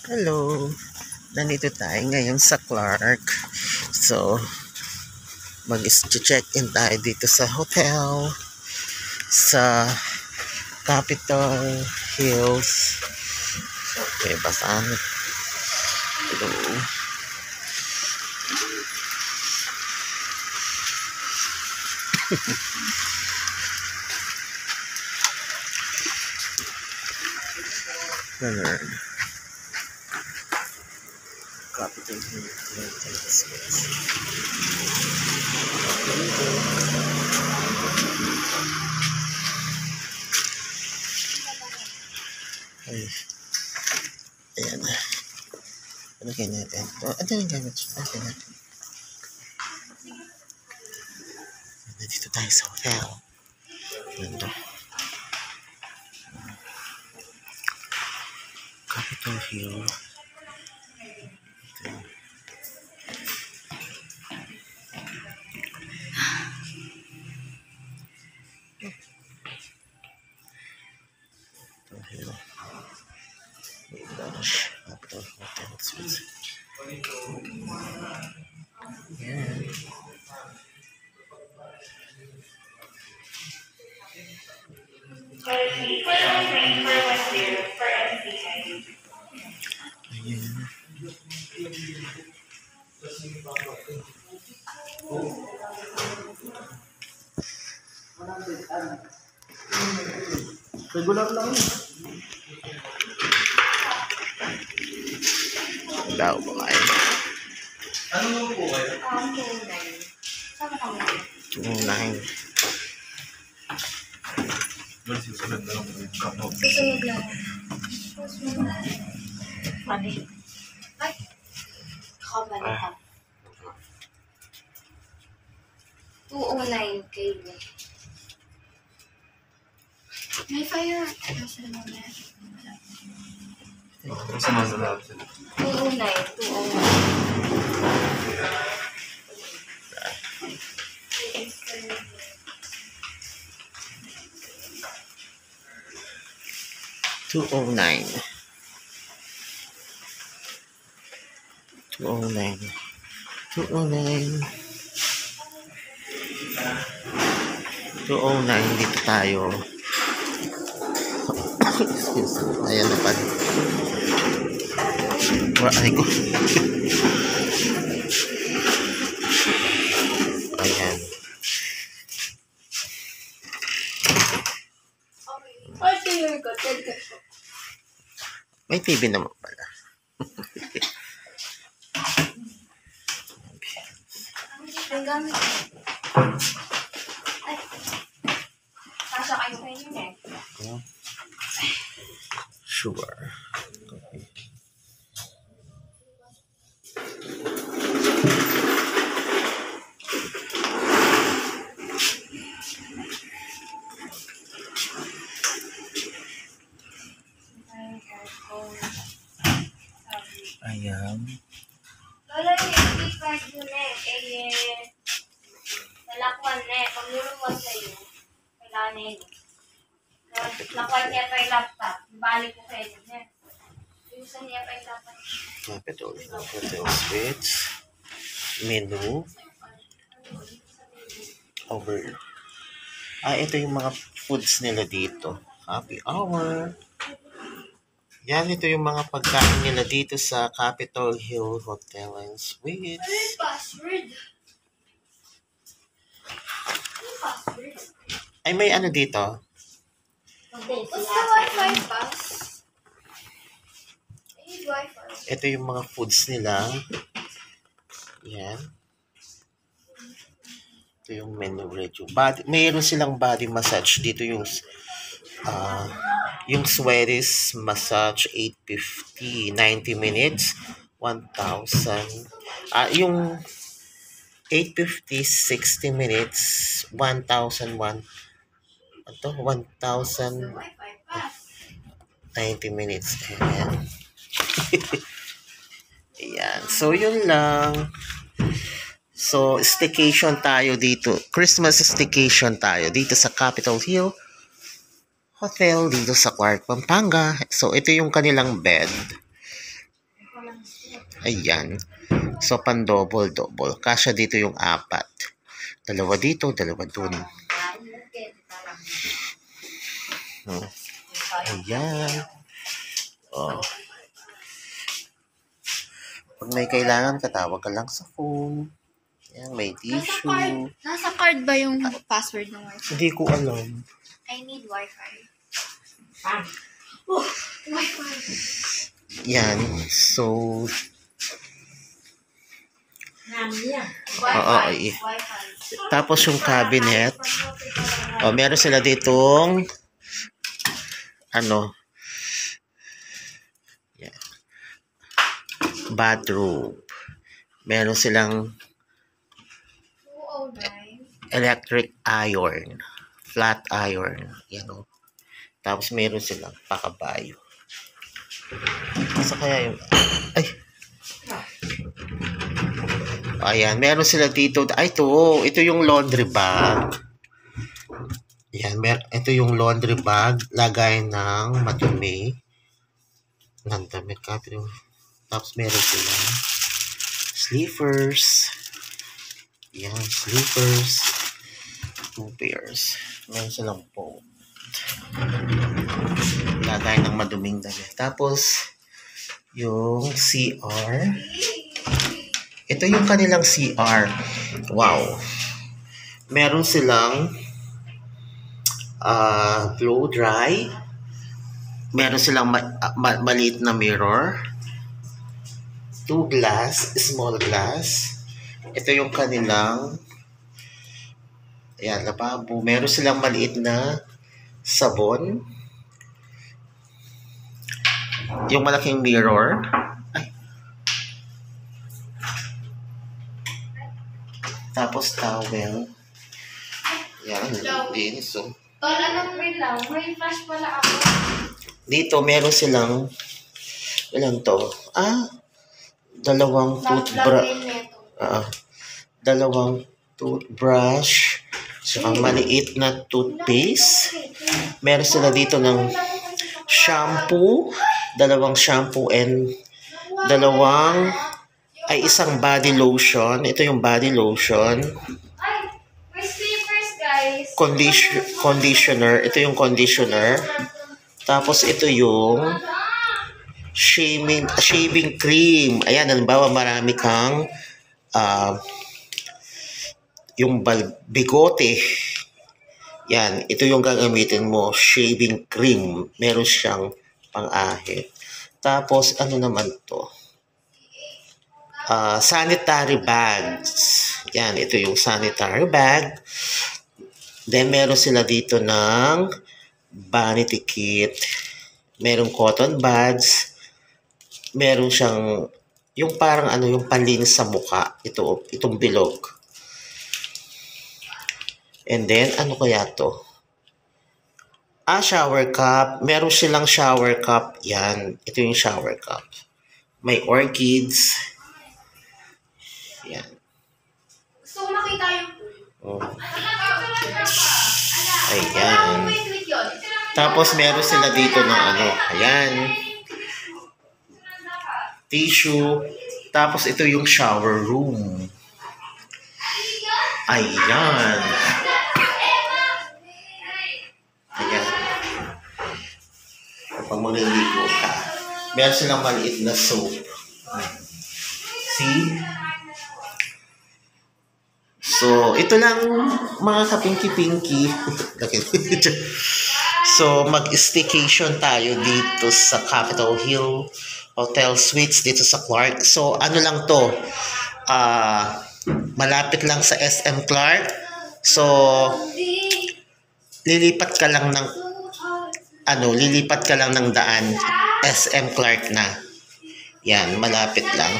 Hello! Nandito tayo ngayon sa Clark. So, mag-check-in tayo dito sa hotel sa Capitol Hills. Okay, basahan. Hello. Ganun. Capitol Hills. Ay. Ayan. Ano kaya natin? Ano yung gamit siya? Okay natin. Nandito tayo sa hotel. Nandito. Capitol Hill. Capitol Hill. Capitol Hotel Suites. Ayan. Ayan. Regular lang. Daw ba kayo? Ano mo po kayo? 209. Susunod na lang. Susunod lang. Mali. Ay. Kabalik ka. 209 KB. May fire. Nasa naman yan. Samahan na lang sila. 209. 209. 209. 209. 209. Dito tayo. Excuse me. Ayan na pala. Ay ko. Ayan. May TV naman pala. Ang gamit ko. Ay. Kasha kayo sa inyo eh. Sure. Okay. Ayan. Lola, yung card mo na nalakwan na eh. Pag nilumot sa'yo, kailangan yun. Nakwan niya pa yung laptop. Balik ko kayo niya. Iusan niya pa yung laptop. Capitol Hotel Suites. Menu. Over. Ito yung mga foods nila dito. Happy hour. Yan, ito yung mga pagkain nila dito sa Capitol Hill Hotel and Suites. Ano yung password? Ano yung password? Ay, may ano dito? Basta Wi-Fi pass. I need Wi-Fi. Ito yung mga foods nila. Yan. Ito yung menu review. Mayroon silang body massage. Dito yung Swedish massage 850, 90 minutes, 1,000. Yung 850, 60 minutes, 1,001. Ito, 1,000. Wi-Fi pass. 90 minutes. Ayan. Ayan. So, yun lang. So, staycation tayo dito. Christmas staycation tayo dito sa Capitol Hill Hotel dito sa Clark, Pampanga. So, ito yung kanilang bed. Ayan. So, pan-double. Kasya dito yung 4. Dalawa dito, dalawa dun. Hmm. Ayan. Oh. Pag may kailangan ka, tawag ka lang sa phone. Ayan, may tissue. Nasa card ba yung password ng wifi? Hindi ko alam. I need wifi. Wifi. Yan. So, Wi-Fi. tapos yung cabinet. Meron sila ditong yan, bathroom. Meron silang electric iron, flat iron. Yan o. Tapos meron silang pakabayo. Kasi kaya yung... Ay! Ayan, meron sila dito. Ay, ito yung laundry bag. Ayan, ito yung laundry bag. Lagay ng madumi. Nandamit ka. Tapos meron silang slippers. Ayan, slippers. 2 pairs. Meron silang boat. Lagay ng maduming damit. Tapos, yung CR. Ito yung kanilang CR. Wow. Meron silang blow dry. Meron silang maliit na mirror. 2 glass, small glass. Ito yung kanilang lababo. Meron silang maliit na sabon. Yung malaking mirror. Tapos towel. Yan, din. So, Tala ng wait lang. May flash pala ako. dito meron silang ilan to? 2 dalawang toothbrush. Saka maliit na toothpaste. Meron sila dito ng shampoo. 2 shampoo and isang body lotion. Ito yung body lotion. Ay, may slippers, guys. Conditioner. Ito yung conditioner. Tapos ito yung shaving cream. Ayan, halimbawa marami kang yung bigote. Yan, ito yung gagamitin mo. Shaving cream. Meron siyang pang-ahit. Tapos, ano naman to? Sanitary bags. Yan, ito yung sanitary bag. Then, meron sila dito ng vanity kit. Merong cotton buds. Meron siyang, yung parang yung panlinis sa muka. Itong bilog. And then, ano kaya to? Shower cup. Meron silang shower cup. Yan, ito yung shower cup. May orchids. Yan. Gusto ko makita yung pool. Ayan. Tapos meron sila dito ng ayan. Tissue. Tapos ito yung shower room. Ayan. Ayan. Kapag maliligo ka, meron silang maliit na soap. See? So, ito lang mga kapinky-pinky. So, mag-staycation tayo dito sa Capitol Hill Hotel Suites dito sa Clark. So, ano lang to? Malapit lang sa SM Clark. So, lilipat ka lang ng daan. SM Clark na. Yan, malapit lang.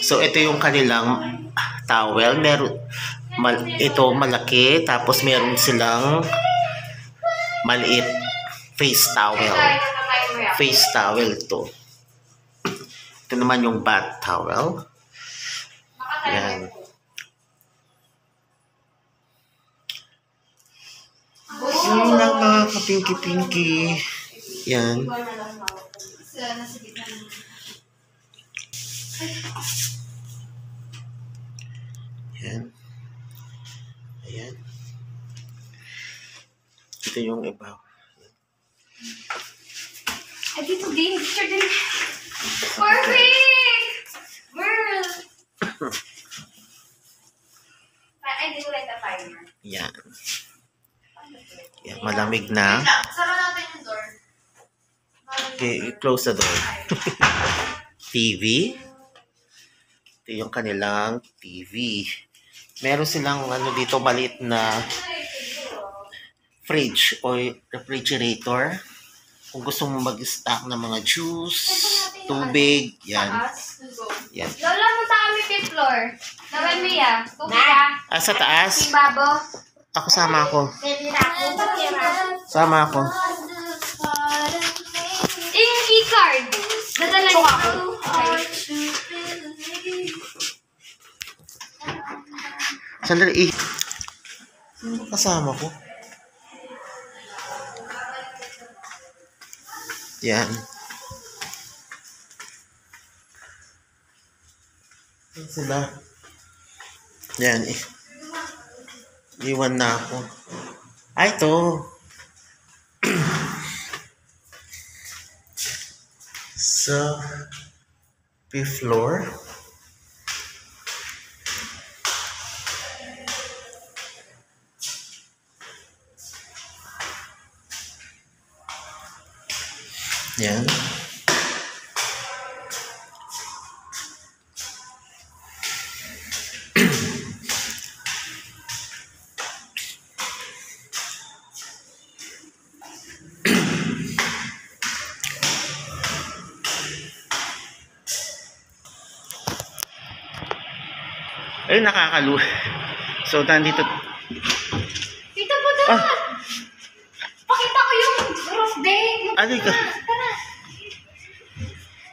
So, ito yung kanilang towel. Ito malaki. Tapos, meron silang maliit face towel. Face towel to. Ito naman yung bath towel. Yan. Yun lang mga kapinky-pinky. Yan. Ito yung iba. Ay, dito din. Picture din. Perfect! Girl! Ay, dito lang the timer. Yan. Yan, malamig na. Sara natin yung door. Okay, close the door. TV. Ito yung kanilang TV. Meron silang ano dito maliit na fridge o refrigerator. Kung gusto mo mag-stock ng mga juice, tubig, yan. Taas. Yan. Lola, punta kami fifth floor. Nawal Mia. Tubig ka. Ah, sa taas? Si Babo. Ako, sama ako. Pwede na ako. Patira. Sama ako. Yung keycard. Dadala niyo ako. Okay. Sandali, sino kasama ko? Yan. Yan sila. Yan eh. Iwan na ako. Ay, ito. Sa fifth floor. Yan. Ay, nakakalu. So, nandito. Dito po doon. Ah. Pakita ko yung roof deck. Ano ka? Tara.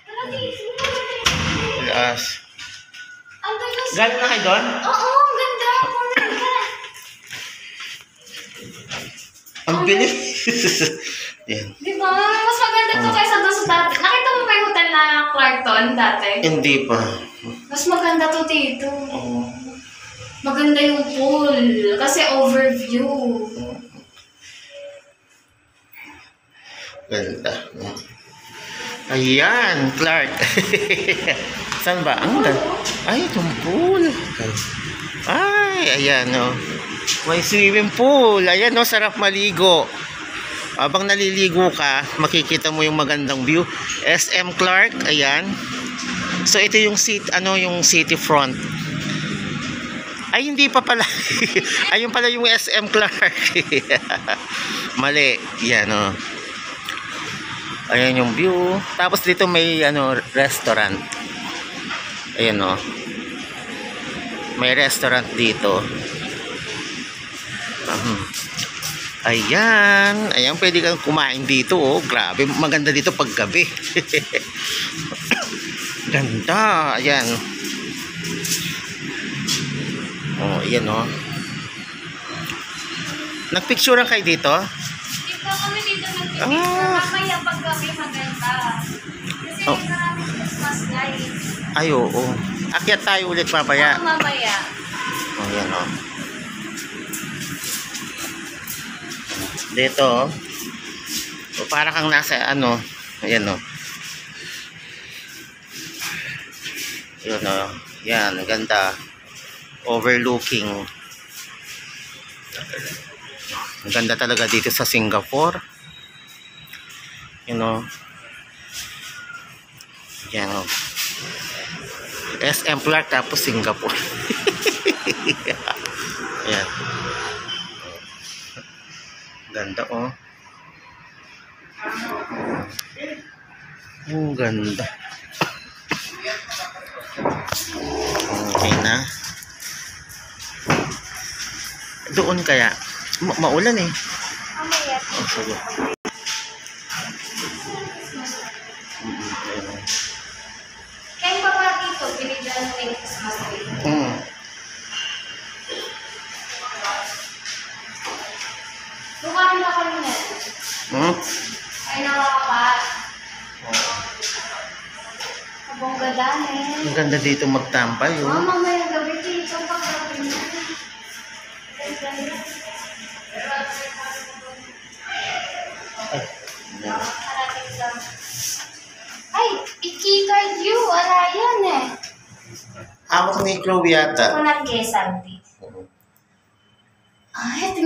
Tara, dito. Yes. Ang ganda. Galing na kayo doon? Oo, ang ganda. Tara. Ang bilis. Yan. Diba? Mas maganda to kaysa doon sa dati. Nakita mo ba yung hotel na Clarkton dati? Hindi pa. Mas maganda to dito. Oo. Maganda yung pool. Kasi overview. Ganda. Ayan, Clark. Saan ba? Ang ganda. Ay, itong pool. Ay, ayan o. May swimming pool. Ayan o, sarap maligo. Habang naliligo ka, makikita mo yung magandang view. SM Clark, ayan. So ito yung yung city front. Ay, hindi pa pala. Ayun pala yung SM Clark. Mali. Yan o. Ayan yung view. Tapos dito may restaurant. Ayan o. May restaurant dito. Ayan. Ayan, pwede kang kumain dito oh. Grabe, maganda dito pag gabi. Ganda. Ayan. Oh, ayan oh. Nagpicturean kayo dito? Dito kami dito nag-picture. Ah. Mamaya pag gabi maganda. Kasi Oh. maraming Christmas lights. Ay, oo. Akyat tayo ulit mamaya. Mamaya. Oh, ayan oh. Dito oh. O, para kang nasa ayan oh. Yun oh. Yan, ganda. Overlooking. Ang ganda talaga dito sa Singapore. You know. Yan oh. SM Clark tapos Singapore. Yan. Ganda oh. Ang ganda. Okay na. Doon kaya maulan eh. Mamaya. Oh, sige. Kaya pa pa dito, binigyan mo yung Christmas light. Bukain na kami na. Ay, nakakapat. Abong gadanin. Ang ganda dito magtambay oh. Mamaya gabi dito, pag gabi na. Nakakarating lang. Ay, i-keycard you. Wala yan eh. Hawak ni Chloe yata. Ako nag-guess, Aldi. Ah, ito